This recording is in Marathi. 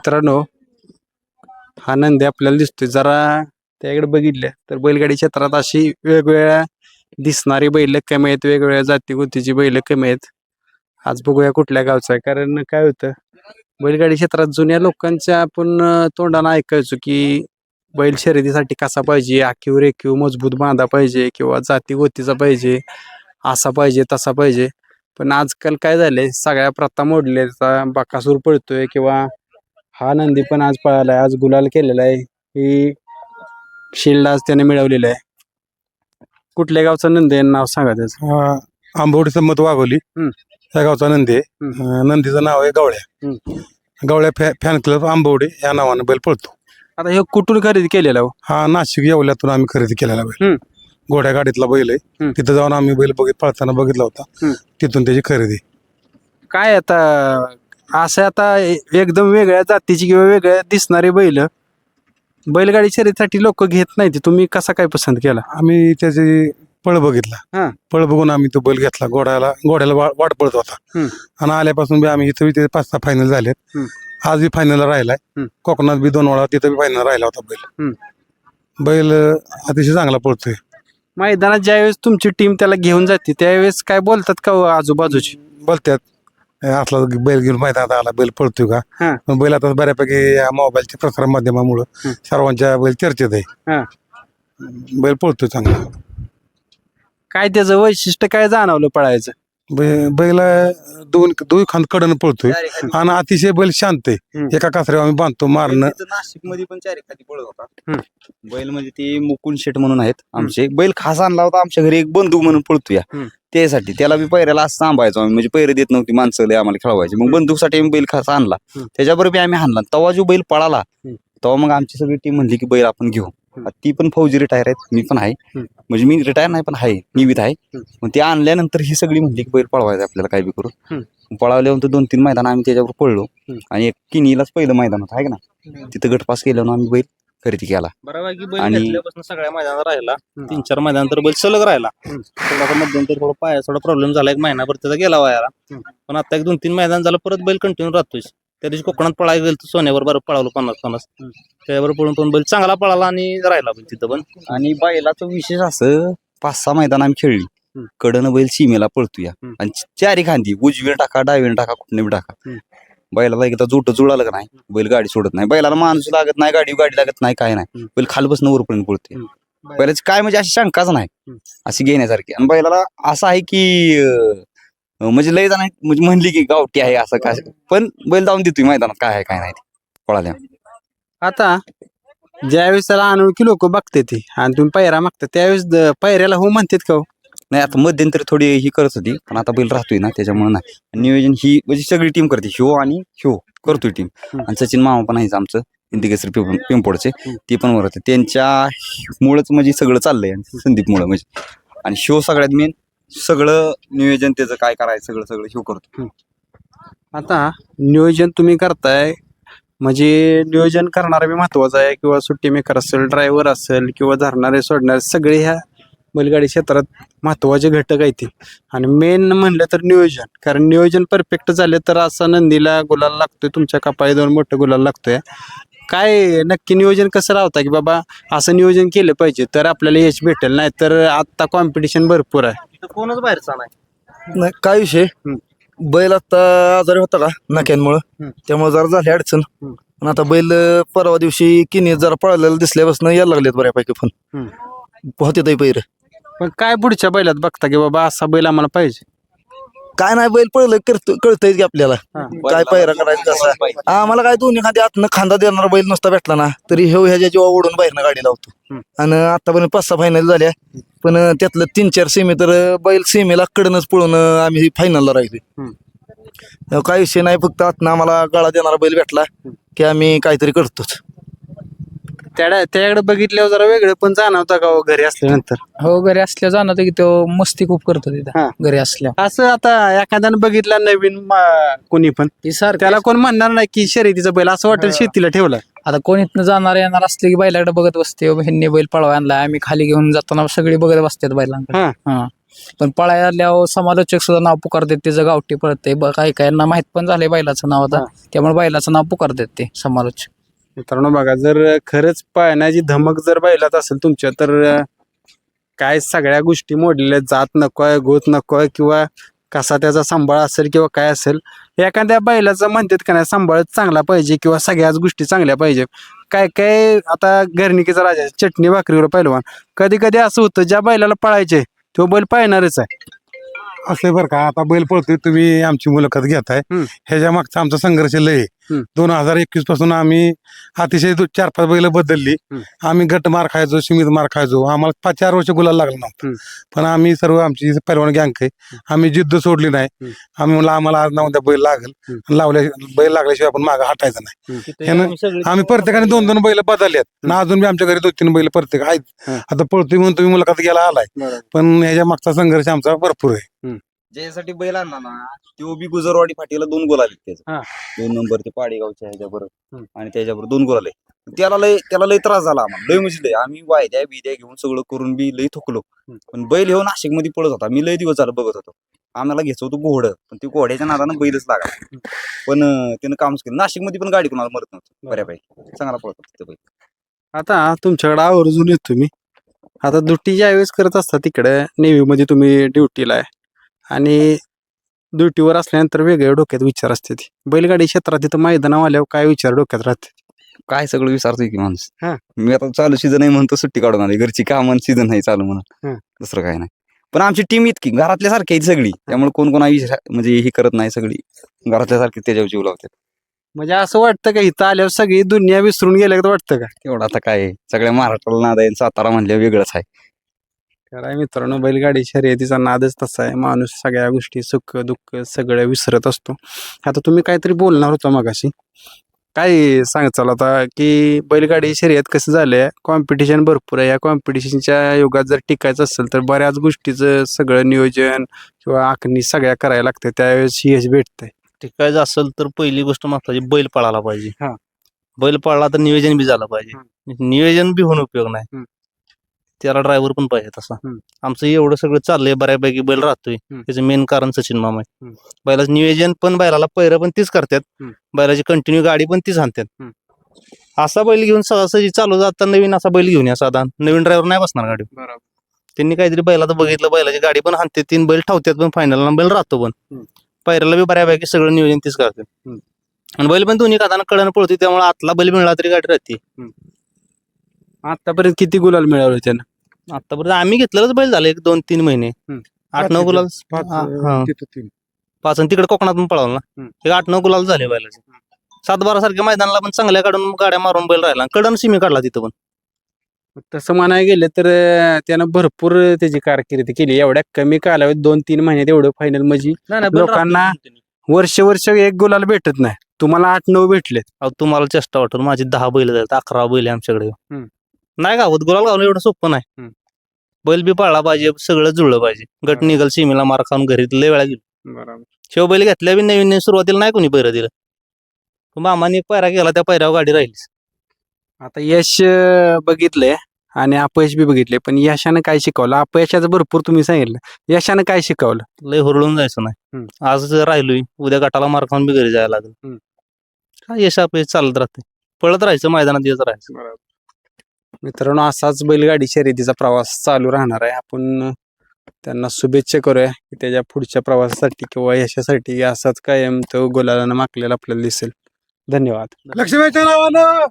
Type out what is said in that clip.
मित्रांनो, हा नंदी आपल्याला दिसतोय. जरा त्याकडे बघितलं तर बैलगाडी क्षेत्रात अशी वेगवेगळ्या दिसणारी बैल कमी आहेत, वेगवेगळ्या जातीगोतीची बैल कमी आहेत. आज बघूया कुठल्या गावचा आहे. कारण काय होतं, बैलगाडी क्षेत्रात जुन्या लोकांच्या आपण तोंडानं ऐकायचो की बैल शर्यतीसाठी कसा पाहिजे, आखीव रेखीव मजबूत बांधा पाहिजे किंवा जातीगोतीचा पाहिजे, असा पाहिजे तसा पाहिजे. पण आजकाल काय झालंय, सगळ्या प्रथा मोडल्याचा बकासूर पळतोय किंवा हा नंदी पण आज पळालाय, आज गुलाल केलेला आहे. ही शिल्ड आज त्याने मिळवलेलं आहे. कुठल्या गावचा नंदी आहे, नाव सांगा त्याचं. आंबवडीचं मत वाघोली त्या गावचा नंदी आहे. नंदीचं नाव आहे गवळ्या. गवळ्या फॅन क्लब आंबवडे या नावानं बैल पळतो. आता हे कुठून खरेदी केलेला हो? हा नाशिक येवल्यातून आम्ही खरेदी केलेला बैल. घोड्या गाडीतला बैल आहे. तिथं जाऊन आम्ही बैल पळताना बघितला होता. तिथून त्याची खरेदी. काय आता असं आता एकदम वेगळ्या जातीची किंवा वेगळ्या दिसणारी बैलगाडी शर्यतीसाठी लोक घेत नाही. तुम्ही कसा काय पसंत केला? आम्ही त्याची पळ बघितला. पळ बघून आम्ही तो बैल घेतला. घोड्याला वाट पळत होता. आणि आल्यापासून बी आम्ही इथं 5-6 फायनल झालेत. आज बी फायनलला राहिलाय. कोकणात बी 2 वेळा तिथं बी फायनल राहिला होता बैल अतिशय चांगला पळतोय. मैदानात ज्यावेळेस तुमची टीम त्याला घेऊन जाते त्यावेळेस काय बोलतात का हो आजूबाजूची? बोलतात असला बैल घेऊन मैदानात आला, बैल पळतोय का. पण बैल आता बऱ्यापैकी या मोबाईलच्या प्रसार माध्यमामुळे सर्वांच्या बैल चर्चेत आहे. बैल पळतोय चांगला. काय त्याचं वैशिष्ट्य काय जाणवलं पळायचं? बैल दोन खांद कडन पळतोय आणि अतिशय बैल शांत आहे. एका कासऱ्यावर आम्ही बांधतो मारणं. नाशिक मध्ये पण 4 एखादी पळत होता बैल. म्हणजे ते मुकुंद शेठ म्हणून आहेत आमचे. बैल खास आणला होता आमच्या घरी, एक बंदूक म्हणून पळतोय त्यासाठी. त्याला बी पैऱ्याला असं सांभाळायचो आम्ही, म्हणजे पैरे देत नव्हती माणसं आम्हाला खेळवायची. मग बंदूकसाठी आम्ही बैल खास आणला, त्याच्याबरोबर बी आम्ही आणला. तेव्हा जो बैल पळाला तेव्हा मग आमची सगळी टीम म्हणली की बैल आपण घेऊ. ती पण फौजी रिटायर आहेत, मी पण आहे. म्हणजे मी रिटायर नाही पण आहे, निवित आहे. मग ते आणल्यानंतर ही सगळी म्हणली की बैल पळवायचं आपल्याला काय बी करून. पळाल्यानंतर 2-3 मैदान आम्ही त्याच्यावर पळलो. आणि एक किनीलाच पहिलं मैदान होतं आहे का ना, तिथं गटपास केल्यावर आम्ही बैल खरेदी केला. आणि सगळ्या मैदानात राहिला. 3-4 मैदान तर बैल सलग राहिला. थोडासा मध्यंतर थोडा पायाचा थोडा प्रॉब्लेम झाला, एक महिनाभर त्याचा गेला वायाला. पण आता 1-2-3 मैदान झालं परत बैल कंटिन्यू राहतोय. त्या दिवशी कोकणात पळायला गेलं तर सोन्यावर बरं पळावलं 50-50 त्याच्यावर पळून पण बैल चांगला पळाला आणि राहिला बैल तिथं पण. आणि बैलाचं विशेष असं 5-6 मैदान आम्ही खेळली. कडनं बैल सीमेला पळतोय आणि 4 खांदी, उजवीने टाका डावीने टाका कुठने बी टाका. बैलाला एकदा जुळालं का नाही बैल गाडी सोडत नाही. बैलाला माणूस लागत नाही, गाडी लागत नाही, काय नाही. बैल खालपासून वरपर्यंत पळतोय. बैलाची काय म्हणजे अशी शंकाच नाही अशी घेण्यासारखी. आणि बैलाला असं आहे की म्हणजे लय जण म्हणजे म्हणली की गावठी आहे असं काय, पण बैल जाऊन देतोय मैदानात काय आहे काय नाही पळाल्या. आता ज्यावेळेस त्याला अनोळखी लोक बघते ती आणि तुम्ही पायरा मागता त्यावेळेस पायऱ्याला हो म्हणतात का? नाही, आता मध्यंतरी थोडी ही करत होती, पण आता बैल राहतोय ना त्याच्यामुळे नाही. नियोजन ही म्हणजे सगळी टीम करते, ह्यो आणि ह्यो करतोय टीम. आणि सचिन मामा पण आहे आमचं हिंदकेसरी पिंपोडचे, ते पण वर त्यांच्या मुळेच म्हणजे सगळं चाललंय संदीप मुळे म्हणजे. आणि शो सगळ्यात मेन सगळं नियोजन त्याचं काय करायचं सगळं ह्यो करतो. आता नियोजन तुम्ही करताय म्हणजे नियोजन करणारा बी महत्वाचा आहे, किंवा सुट्टी मेकर असेल, ड्रायव्हर असेल किंवा धरणारे सोडणारे सगळे ह्या बैलगाडी क्षेत्रात महत्वाचे घटक आहेत. आणि मेन म्हणलं तर नियोजन, कारण नियोजन परफेक्ट झाले तर असा नंदीला गुलाल लागतोय, तुमच्या कपाळी 2 मोठं गुलाल लागतोय. काय नक्की नियोजन कसं राहतं की बाबा असं नियोजन केलं पाहिजे तर आपल्याला यश भेटेल, नाही तर आता कॉम्पिटिशन भरपूर आहे. कोणच बाहेरचा नाही. नाही काय विषय, बैल आता आजारी होता का नाक्यांमुळं, त्यामुळे जरा झाली अडचण. पण आता बैल परवा दिवशी किनी जरा पळालेला दिसल्यापासून यायला लागलेत बऱ्यापैकी. पण होते ते पैर. पण काय पुढच्या बैलात बघता की बाबा असा बैल आम्हाला पाहिजे? काय नाही, बैल पळलं कळतंय की आपल्याला काय पैरा करायचं कसं. आम्हाला काय दोन्ही खांदा खांदा देणारा बैल नुसता भेटला ना तरी ह्याच्या जेव्हा ओढून बाहेरनं गाडी लावतो. आणि आतापर्यंत 5-6 फायनल झाल्या, पण त्यातलं 3-4 सेमी तर बैल सेमीला कडनच पळून आम्ही फायनलला राहिलो. काय विषय नाही, फक्त आतनं आम्हाला गळा देणारा बैल भेटला की आम्ही काहीतरी करतोच. त्याकडे बघितल्यावर जरा वेगळं पण जाणवतं का घरी असल्यानंतर? हो, घरी असल्या जाणवतं की तो मस्ती खूप करतो तिथं घरी असल्या. असं आता एखाद्यानं बघितलं नवीन कोणी पण त्याला कोण म्हणणार नाही की शर्यतीचा बैल, असं वाटेल शेतीला ठेवला. आता कोण इथनं जाणार येणार असले की बैलाकडे बघत बसते, ह्यांनी बैल पळवा आणला, आम्ही खाली घेऊन जाताना सगळे बघत बसतात बैलांकडे. पण पळायल्यावर समालोचक सुद्धा नाव पुकारतात त्याचं गावठी पळतंय काही काहींना माहित पण झालंय बैलाचं नाव आता त्यामुळे बैलाचं नाव पुकारतात ते समालोचक. मित्रांनो बघा, जर खरंच पाहण्याची धमक जर बैलात असेल तुमच्या, तर काय सगळ्या गोष्टी मोडलेल्या, जात नकोय, गोत नकोय, किंवा कसा त्याचा सांभाळ असेल किंवा काय असेल, एखाद्या बैलाचं म्हणतात का नाही, सांभाळ चांगला पाहिजे किंवा सगळ्याच गोष्टी चांगल्या पाहिजे. काय काय आता घरणिकीचा राजा, चटणी भाकरीवर पहिलवान, कधी कधी असं होतं ज्या बैलाला पळायचे तो बैल पाळणारच आहे. असं बरं का, आता बैल पळतोय, तुम्ही आमची मुलाखत घेताय, ह्याच्या मागचा आमचा संघर्ष लय आहे. 2021 पासून आम्ही अतिशय 4-5 बैल बदलली. आम्ही गट मार खायचो, सीमित मार खायचो, आम्हाला 4 वर्ष गुलाल लागला नव्हता. पण आम्ही सर्व आमची पैलवान गँग आहे, आम्ही जिद्द सोडली नाही. आम्ही म्हणलं आम्हाला आज ना उद्या बैल लागल, बैल लागल्याशिवाय आपण मागं हटायचं नाही. ह्यानं आम्ही प्रत्येकाने 2-2 बैल बदललेत ना, अजून बी आमच्या घरी 2-3 बैल प्रत्येक आहेत. आता पळतोय म्हणून तुम्ही मुलाखत घ्यायला आलाय, पण ह्याच्या मागचा संघर्ष आमचा भरपूर आहे. ज्यासाठी बैल आणला ना, तो बी गुजरवाडी फाटीला 2 गोल आले त्याचा. 2 नंबर ते पाडेगावच्या ह्याच्याबरोबर आणि त्याच्याबरोबर 2 गोल आले. त्याला लय त्रास झाला आम्हाला, लय म्हणजे लय. आम्ही वायद्या बिद्या घेऊन सगळं करून बी लय थकलो. पण बैल हे नाशिक मध्ये पळत होता, मी लय दिवस झालं बघत होतो. आम्हाला घ्यायचं होतं घोडं, पण ते घोड्याच्या नादानं बैलच लागला. पण त्यानं कामच केलं. नाशिक मध्ये पण गाडी कोणाला मरत नव्हती, बऱ्यापैकी चांगला पळत होता बैल. आता तुमच्याकडे आवर्जून येतो तुम्ही, आता ड्युटी ज्यावेळेस करत असता तिकडे नेव्हीमध्ये तुम्ही ड्युटीला आहे, आणि ड्युटीवर असल्यानंतर वेगळ्या डोक्यात विचार असतात. बैलगाडी क्षेत्रात तिथं मैदानावर आल्यावर काय विचार डोक्यात राहते? काय सगळं विचारतोय की माणूस. हा. मी आता चालू सीझन आहे म्हणतो, सुट्टी काढून आली, घरची कामं सीझन नाही चालू म्हणून, दुसरं काय नाही. पण आमची टीम इतकी घरातल्या सारखी आहे सगळी, त्यामुळे कोण म्हणजे हे करत नाही, सगळी घरातल्या सारखी त्याच्यावर जीव लावतात. म्हणजे असं वाटतं का इथं आल्यावर सगळी दुनिया विसरून गेल्या वाटतं का? तेवढं आता काय आहे, सगळ्या महाराष्ट्राला नाद आहे, सातारा म्हणल्या वेगळंच आहे. काय मित्रांनो, बैलगाडी शर्यतीचा नादच तसा आहे. माणूस सगळ्या गोष्टी, सुख दुःख सगळं विसरत असतो. आता तुम्ही काहीतरी बोलणार होता मगाशी, काय सांगचाल आता की बैलगाडी शर्यत कसं झालंय, कॉम्पिटिशन भरपूर आहे. या कॉम्पिटिशनच्या युगात जर टिकायचं असेल तर बऱ्याच गोष्टीचं सगळं नियोजन किंवा आखणी सगळ्या करायला लागते, त्यावेळेस यश भेटतंय. टिकायचं असेल तर पहिली गोष्ट महत्वाची, बैल पळायला पाहिजे. बैल पळला तर नियोजन बी झालं पाहिजे. नियोजन बी होऊन उपयोग नाही, त्याला ड्रायव्हर पण पाहिजे तसा. आमचं एवढं सगळं चाललंय बऱ्यापैकी, बैल राहतोय त्याचं मेन कारण सचिन मामा आहे. बैलाचं नियोजन पण, बैलाला पैरं पण तीच करतात, बैलाची कंटिन्यू गाडी पण तीच आणतात. असा बैल घेऊन सहजासहजी चालू जाता, नवीन असा बैल घेऊन या, साधा नवीन ड्रायव्हर नाही बसणार गाडी. त्यांनी काहीतरी बैलाचं बघितलं, बैलाची गाडी पण आणते, 3 बैल ठेवतात, पण फायनलला बैल राहतो. पण पैराला बी बऱ्यापैकी सगळं नियोजन तीच करतात. आणि बैल पण दोन्ही खाताना कडनं पळतो, त्यामुळे आतला बैल मिळाला तरी गाडी राहते. आतापर्यंत किती गुलाल मिळवले त्यानं? आतापर्यंत आम्ही घेतलेलंच बैल झालं 1-2-3 महिने, 8-9 गुलाल. 5 तिकडे कोकणात पण पळवलं ना, 8-9 गुलाल झाले बैलाचे. 7-12 सारख्या मैदानाला पण चांगल्या काढून गाड्या मारून बैल राहिला, कडन सिमी काढला तिथं पण. तसं म्हणायला गेलं तर त्यानं भरपूर त्याची कारकिर्दी केली. एवढ्या कमी कालावधीत 2-3 महिन्यात एवढं फायनल, म्हणजे लोकांना वर्ष एक गुलाल भेटत नाही, तुम्हाला 8-9 भेटले. तुम्हाला चेष्टा वाटून माझी 10 बैल झाले, 11 बैल आमच्याकडे. नाही गावत गुलाल गावलं एवढं सोपं नाही. बैल बी पाळला पाहिजे, सगळं जुळलं पाहिजे. गट निघल, सीमेला मार खाऊन घरी लय वेळा गेलो. शेव बैल घेतल्या बी नवीन सुरुवातीला नाही कोणी पैर दिलं, मामाने एक पायरा गेला, त्या पायऱ्यावर गाडी राहिलीच. आता यश बघितलंय आणि अपयश बी बघितले, पण यशानं काय शिकवलं? अपयशाचं भरपूर तुम्ही सांगितलं, यशानं काय शिकवलं? लय हुरळून जायचं नाही. आज राहिलोय, उद्या गटाला मार खाऊन बी घरी जायला लागेल. काय यश अपयश चालत राहते, पळत राहायचं, मैदानात येत राहायचं. मित्रांनो, असाच बैलगाडी शर्यतीचा प्रवास चालू राहणार आहे. आपण त्यांना शुभेच्छा करूया की त्याच्या पुढच्या प्रवासासाठी किंवा यशासाठी असाच कायम तो गुलालानं माकलेला आपल्याला दिसेल. धन्यवाद. लक्ष्मीच्या नावानं